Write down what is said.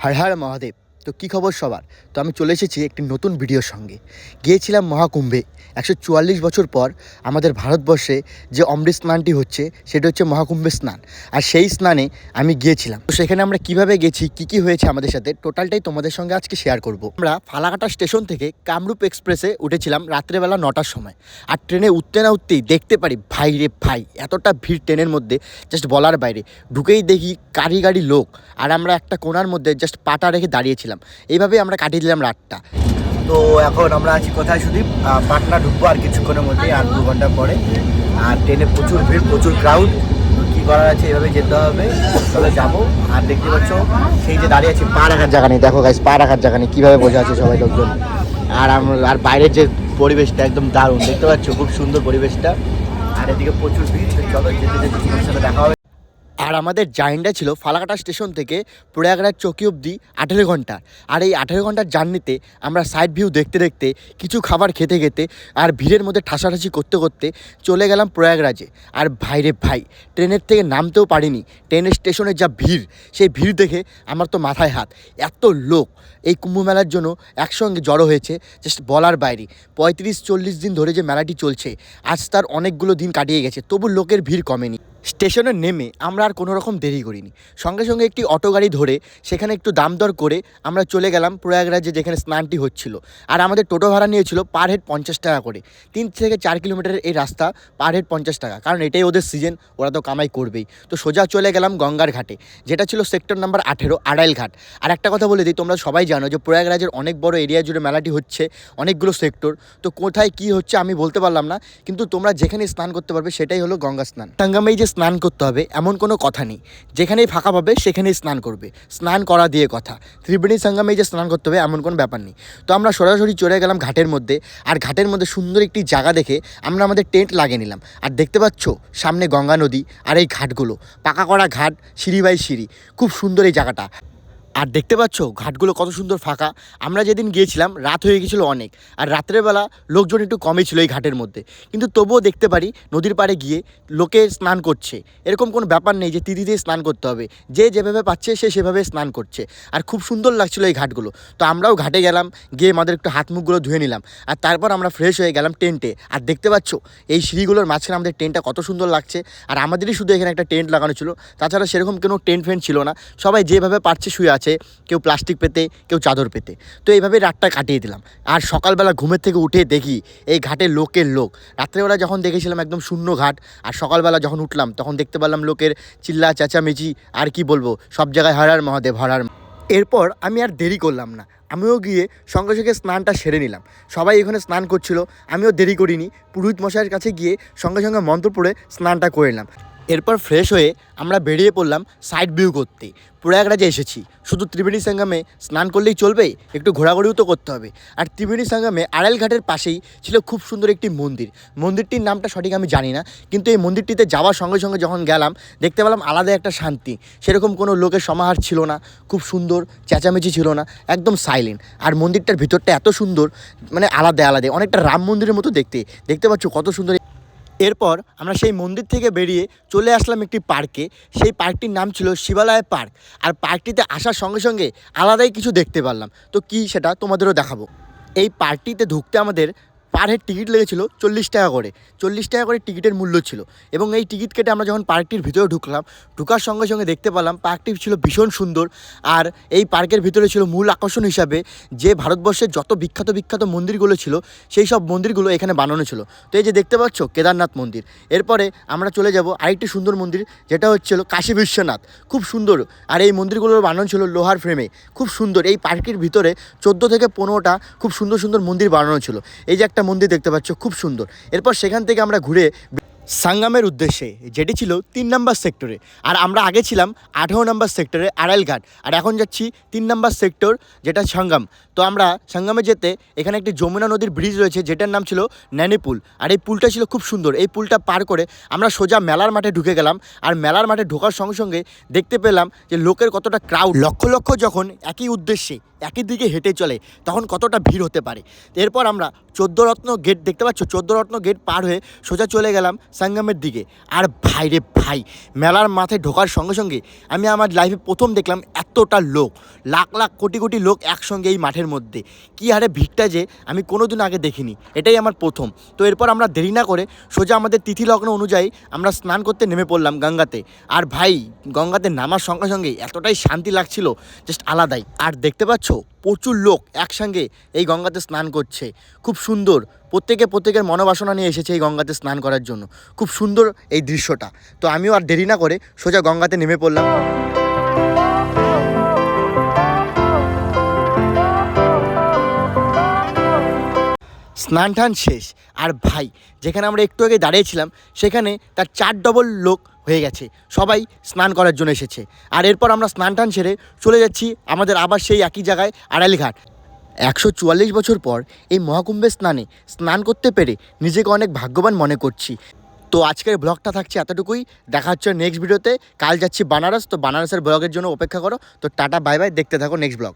হর হর মহাদেব। তো কী খবর সবার? তো আমি চলে এসেছি একটি নতুন ভিডিওর সঙ্গে। গিয়েছিলাম মহাকুম্ভে 144 বছর পর আমাদের ভারতবর্ষে যে অমৃত স্নানটি হচ্ছে সেটা হচ্ছে মহাকুম্ভের স্নান। আর সেই স্নানে আমি গিয়েছিলাম। তো সেখানে আমরা কিভাবে গেছি, কী হয়েছে আমাদের সাথে, টোটালটাই তোমাদের সঙ্গে আজকে শেয়ার করব। আমরা ফালাকাটা স্টেশন থেকে কামরূপ এক্সপ্রেসে উঠেছিলাম রাত্রেবেলা 9টার সময়। আর ট্রেনে উঠতে না উঠতেই দেখতে পারি ভাই রে ভাই, এতটা ভিড় ট্রেনের মধ্যে জাস্ট বলার বাইরে। ঢুকেই দেখি গাড়ি লোক, আর আমরা একটা কোণার মধ্যে জাস্ট পাটা রেখে দাঁড়িয়েছিলাম। এইভাবেই আমরা কাটিয়ে দিলাম রাতটা। তো এখন আমরা আছি কোথায়? সুদীপ, পাটনা ঢুকবো আর কিছুক্ষণের মধ্যেই, আর 2 ঘন্টা পরে। আর ট্রেনে প্রচুর ভিড়, প্রচুর ক্রাউড। কী করার আছে, এভাবে যেতে হবে। চলে যাবো। আর দেখতে পাচ্ছ সেই যে দাঁড়িয়ে আছে, পা রাখার জায়গা নেই। দেখো গাইস, পা রাখার জায়গা নেই, কীভাবে বসে আছে সবাই লোকজন। আর বাইরের যে পরিবেশটা একদম দারুণ, দেখতে পাচ্ছ খুব সুন্দর পরিবেশটা। আর এদিকে প্রচুর ভিড়। চলো যেতে যেতে তোমার সাথে দেখা হবে। আর আমাদের জার্নিটা ছিল ফালাকাটা স্টেশন থেকে প্রয়াগরাজ চৌকি অবধি 18 ঘন্টা। আর এই 18 ঘন্টার জার্নিতে আমরা সাইড ভিউ দেখতে দেখতে, কিছু খাবার খেতে খেতে, আর ভিড়ের মধ্যে ঠাসাঠাসি করতে করতে চলে গেলাম প্রয়াগরাজে। আর ভাইরে ভাই, ট্রেনের থেকে নামতেও পারিনি। ট্রেনের স্টেশনের যা ভিড়, সেই ভিড় দেখে আমার তো মাথায় হাত। এত লোক এই কুম্ভ মেলার জন্য একসঙ্গে জড়ো হয়েছে, জাস্ট বলার বাইরে। 35-40 দিন ধরে যে মেলাটি চলছে, আজ তার অনেকগুলো দিন কাটিয়ে গেছে, তবু লোকের ভিড় কমেনি। স্টেশনে নেমে আমরা আর কোনো রকম দেরি করিনি, সঙ্গে সঙ্গে একটি অটো গাড়ি ধরে সেখানে একটু দাম দর করে আমরা চলে গেলাম প্রয়াগরাজে, যেখানে স্নানটি হচ্ছিল। আর আমাদের টোটো ভাড়া নিয়েছিল পার হেড 50 টাকা করে। 3 থেকে 4 কিলোমিটারের এই রাস্তা, পার হেড 50 টাকা, কারণ এটাই ওদের সিজন, ওরা তো কামাই করবেই। তো সোজা চলে গেলাম গঙ্গার ঘাটে, যেটা ছিল সেক্টর নাম্বার 18 আড়াইল ঘাট। আর একটা কথা বলে দিই, তোমরা সবাই জানো যে প্রয়াগরাজের অনেক বড় এরিয়া জুড়ে মেলাটি হচ্ছে, অনেকগুলো সেক্টর। তো কোথায় কি হচ্ছে আমি বলতে পারলাম না, কিন্তু তোমরা যেখানে স্নান করতে পারবে সেটাই হলো গঙ্গা স্নান। সঙ্গমেই যে স্নান করতে হবে এমন কোনো কথা নেই, যেখানেই ফাঁকা পাবে সেখানেই স্নান করবে, স্নান করা দিয়ে কথা। ত্রিবেণী সঙ্গমেই যে স্নান করতে হবে এমন কোনো ব্যাপার নেই। তো আমরা সরাসরি চলে গেলাম ঘাটের মধ্যে। আর ঘাটের মধ্যে সুন্দর একটি জায়গা দেখে আমরা আমাদের টেন্ট লাগিয়ে নিলাম। আর দেখতে পাচ্ছ সামনে গঙ্গা নদী, আর এই ঘাটগুলো পাকা করা ঘাট, সিঁড়ি বাই সিঁড়ি, খুব সুন্দর এই জায়গাটা। আর দেখতে পাচ্ছ ঘাটগুলো কত সুন্দর ফাঁকা। আমরা যেদিন গিয়েছিলাম রাত হয়ে গেছিলো অনেক, আর রাত্রেবেলা লোকজন একটু কমই ছিল এই ঘাটের মধ্যে, কিন্তু তবুও দেখতে পারি নদীর পাড়ে গিয়ে লোকে স্নান করছে। এরকম কোনো ব্যাপার নেই যে তিথিতে স্নান করতে হবে, যে যেভাবে পাচ্ছে সে সেভাবে স্নান করছে। আর খুব সুন্দর লাগছিলো এই ঘাটগুলো। তো আমরাও ঘাটে গেলাম, গিয়ে আমাদের একটু হাত মুখগুলো ধুয়ে নিলাম। আর তারপর আমরা ফ্রেশ হয়ে গেলাম টেন্টে। আর দেখতে পাচ্ছ এই সিঁড়িগুলোর মাঝখানে আমাদের টেন্টটা কত সুন্দর লাগছে। আর আমাদেরই শুধু এখানে একটা টেন্ট লাগানো ছিল, তাছাড়া সেরকম কোনো টেন্ট ফেন্ট ছিল না। সবাই যেভাবে পারছে শুয়ে আছে, কেউ প্লাস্টিক পেতে, কেউ চাদর পেতে। তো এইভাবেই রাতটা কাটিয়ে দিলাম। আর সকালবেলা ঘুমের থেকে উঠে দেখি এই ঘাটে লোকের লোক। রাত্রেবেলা যখন দেখেছিলাম একদম শূন্য ঘাট, আর সকালবেলা যখন উঠলাম তখন দেখতে পেলাম লোকের চিল্লা চেঁচামেচি। আর কি বলবো, সব জায়গায় হর হর মহাদেব, হর হর। এরপর আমি আর দেরি করলাম না, আমিও গিয়ে সঙ্গে সঙ্গে স্নানটা সেরে নিলাম। সবাই এখানে স্নান করছিল, আমিও দেরি করিনি, পুরোহিত মশাইয়ের কাছে গিয়ে সঙ্গে সঙ্গে মন্ত্র পড়ে স্নানটা করে নিলাম। এরপর ফ্রেশ হয়ে আমরা বেরিয়ে পড়লাম সাইড ভিউ করতে। প্রয়াগরাজে এসেছি, শুধু ত্রিবেণী সঙ্গমে স্নান করলেই চলবে, একটু ঘোরাঘুরিও তো করতে হবে। আর ত্রিবেণী সঙ্গমে আড়াইল ঘাটের পাশেই ছিল খুব সুন্দর একটি মন্দির। মন্দিরটির নামটা সঠিক আমি জানি না, কিন্তু এই মন্দিরটিতে যাওয়ার সঙ্গে সঙ্গে যখন গেলাম দেখতে পেলাম আলাদা একটা শান্তি। সেরকম কোনো লোকের সমাহার ছিল না, খুব সুন্দর, চেঁচামেচি ছিল না, একদম সাইলেন্ট। আর মন্দিরটার ভিতরটা এত সুন্দর, মানে আলাদা অনেকটা রাম মন্দিরের মতো দেখতে। দেখতে পাচ্ছ কত সুন্দর। এরপর আমরা সেই মন্দির থেকে বেরিয়ে চলে আসলাম একটি পার্কে। সেই পার্কটির নাম ছিল শিবালয় পার্ক। আর পার্কটিতে আসার সঙ্গে সঙ্গে আলাদাই কিছু দেখতে পারলাম। তো কি সেটা তোমাদেরও দেখাবো। এই পার্কটিতে ঢুকতে আমাদের পার হেড টিকিট লেগেছিল 40 টাকা করে। 40 টাকা করে টিকিটের মূল্য ছিল। এবং এই টিকিট কেটে আমরা যখন পার্কটির ভিতরে ঢুকলাম, ঢুকার সঙ্গে সঙ্গে দেখতে পেলাম পার্কটি ছিল ভীষণ সুন্দর। আর এই পার্কের ভিতরে ছিল মূল আকর্ষণ হিসাবে যে ভারতবর্ষের যত বিখ্যাত মন্দিরগুলো ছিল, সেই সব মন্দিরগুলো এখানে বানানো ছিল। তো এই যে দেখতে পাচ্ছ কেদারনাথ মন্দির। এরপরে আমরা চলে যাব আরেকটি সুন্দর মন্দির, যেটা হচ্ছিল কাশী বিশ্বনাথ, খুব সুন্দর। আর এই মন্দিরগুলোর বানানো ছিল লোহার ফ্রেমে, খুব সুন্দর। এই পার্কের ভিতরে 14 থেকে 15টা খুব সুন্দর সুন্দর মন্দির বানানো ছিল। এই যে একটা মন্দির দেখতে পাচ্ছ, খুব সুন্দর। এরপর সেখান থেকে আমরা ঘুরে সঙ্গমের উদ্দেশ্যে, যেটি ছিল 3 নম্বর সেক্টরে। আর আমরা আগে ছিলাম 18 নম্বর সেক্টরে আড়াইল ঘাট, আর এখন যাচ্ছি 3 নম্বর সেক্টর, যেটা সঙ্গম। তো আমরা সঙ্গমে যেতে এখানে একটি যমুনা নদীর ব্রিজ রয়েছে, যেটার নাম ছিল ন্যানি পুল। আর এই পুলটা ছিল খুব সুন্দর। এই পুলটা পার করে আমরা সোজা মেলার মাঠে ঢুকে গেলাম। আর মেলার মাঠে ঢোকার সঙ্গে সঙ্গে দেখতে পেলাম যে লোকের কতটা ক্রাউড। লক্ষ লক্ষ যখন একই উদ্দেশ্যে একই দিকে হেঁটে চলে তখন কতটা ভিড় হতে পারে। এরপর আমরা 14 রত্ন গেট দেখতে পাচ্ছ, 14 রত্ন গেট পার হয়ে সোজা চলে গেলাম সঙ্গমের দিকে। আর ভাই রে ভাই, মেলার মাথায় ঢোকার সঙ্গে সঙ্গে আমি আমার লাইফে প্রথম দেখলাম এতটা লোক, লাখ লাখ কোটি কোটি লোক একসঙ্গে এই মাঠের মধ্যে। কী হারে ভিড়টা যে আমি কোনো দিন আগে দেখিনি, এটাই আমার প্রথম। তো এরপর আমরা দেরি না করে সোজা আমাদের তিথি লগ্ন অনুযায়ী আমরা স্নান করতে নেমে পড়লাম গঙ্গাতে। আর ভাই, গঙ্গাতে নামার সঙ্গে সঙ্গে এতটাই শান্তি লাগছিল, জাস্ট আলাদাই। আর দেখতে পাচ্ছ প্রচুর লোক একসঙ্গে এই গঙ্গাতে স্নান করছে, খুব সুন্দর। প্রত্যেকের মনোবাসনা নিয়ে এসেছে এই গঙ্গাতে স্নান করার জন্য। খুব সুন্দর এই দৃশ্যটা। তো আমিও আর দেরি না করে সোজা গঙ্গাতে নেমে পড়লাম। স্নান টান শেষ, আর ভাই যেখানে আমরা একটু আগে দাঁড়িয়েছিলাম সেখানে তার 4 ডবল লোক হয়ে গেছে, সবাই স্নান করার জন্য এসেছে। আর এরপর আমরা স্নান টান সেরে চলে যাচ্ছি আমাদের আবার সেই একই জায়গায়, আড়ালিঘাট। 144 বছর পর এই মহাকুম্ভের স্নানে স্নান করতে পেরে নিজেকে অনেক ভাগ্যবান মনে করছি। তো আজকের ব্লগটা থাকছে এতটুকুই। দেখা হচ্ছে নেক্সট ভিডিওতে। কাল যাচ্ছি বানারস, তো বানারসের ব্লগের জন্য অপেক্ষা করো। তো টাটা বাই বাই, দেখতে থাকো নেক্সট ব্লগ।